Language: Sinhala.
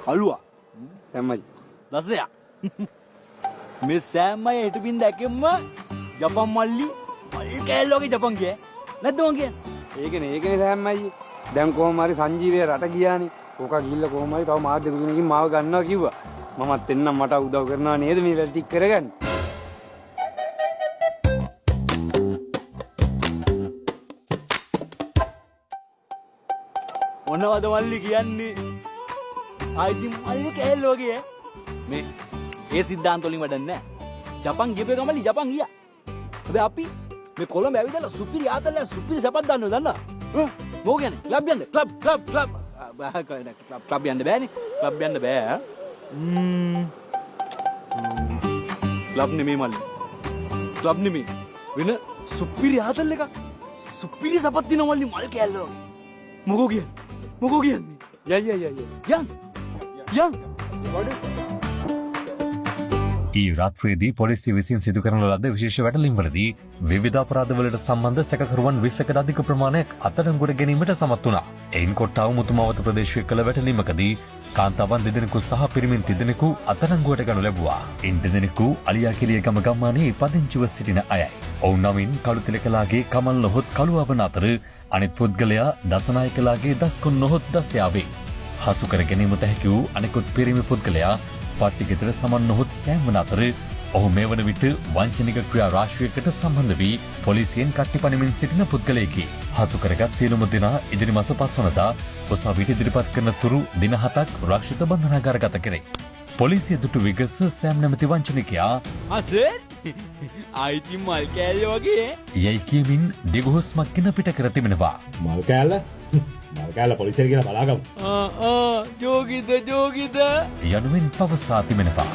කළුවා. සෑම්මයි. දසයා. මේ සෑම්මයි හිට බින්ද ඇකෙම්ම ජපන් මල්ලි මල් කෑල්ලෝගේ ජපන් කිය. නැද්ද මං කියන්නේ? ඒකනේ සෑම්මයි. දැන් කොහොම හරි සංජීවය රට ගියානේ. ඕක ගිහිල්ලා කොහොම හරි තව මාස දෙක තුනකින් මාව ගන්නවා කිව්වා. මමත් එන්නම් මට උදව් කරනවා නේද මේ වැඩ ටික කරගන්න. මොනවද මල්ලි කියන්නේ? ආයිති මල් කෑල්ලෝගේ මේ ඒ සිද්ධාන්ත වලින් වැඩක් නැහැ. ජපන් ගියපේ ගමලි ජපන් ගියා. හැබැයි අපි මේ කොළඹ ඇවිදලා සුපිරි ආතල්ලා සුපිරි සපක් දාන්නව දන්නා? මොකෝ කියන්නේ? ක්ලබ් යන්න. ක්ලබ් යන්න බෑනේ. ක්ලබ් යන්න බෑ. ක්ලබ් නෙමෙයි මල්ලි. ක්ලබ් නෙමෙයි. වෙන සුපිරි ආතල් එකක්. සුපිරි සපක් දිනව මල්ලි මල් කෑල්ලෝ. මොකෝ කියන්නේ? මොකෝ කියන්නේ? යන්. ඊ රාත්‍රියේදී පොලිසිය විසින් සිදු කරන ලද විශේෂ වැටලීම්වලදී විවිධ අපරාධවලට සම්බන්ධ සැකකරුවන් 20කට අධික ප්‍රමාණයක් අත්අඩංගුවට ගැනීමට සමත් වුණා. එයින් කොට්ටාව මුතුමාවත ප්‍රදේශයේ කළ වැටලීමකදී කාන්තාවන් දෙදෙනෙකු සහ පිරිමින් තිදෙනෙකු අත්අඩංගුවට ගනු ලැබුවා. ඉන් දෙදෙනෙකු අලියාකිලිය ගම ගම්මානයේ පදිංචිව සිටින අයයි. ඔවුන් නමින් කළුතිලකලාගේ කමල් නොහොත් කළුවා වන අතර අනිත් පුද්ගලයා දසනායකලාගේ දස්කොන් නොහොත් දසයා වේ. හසු කර ගැනීමට හැකි වූ අනෙකුත් පිරිමි පුද්ගලයා පට්ටිගෙදර සමන් නොහොත් සෑම් වන අතර ඔහු මේ වන විට වංචනික ක්‍රියා රාශියකට සම්බන්ධ වී පොලිසියෙන් කට්ටිපනිමින් සිටින පුද්ගලයෙකි. හසු කරගත් සියලුම දෙනා ඉදිරි මාස 5 වනදා උසාවියට ඉදිරිපත් කරන තුරු දින 7ක් රක්ෂිත බන්ධනාගාරගත කෙරේ. පොලිසිය දුටු විගස සෑම් නැමැති වංචනිකයා අසර් ආයිති මල් කෑල්ල වගේ යයි කියමින් දිගුහුස්මක් ගෙන පිට කර තිබෙනවා. මල් කෑල්ල පොලිසියට කියලා බලාගමු. ජෝගිද යනුවෙන් පවසා තිබෙනවා.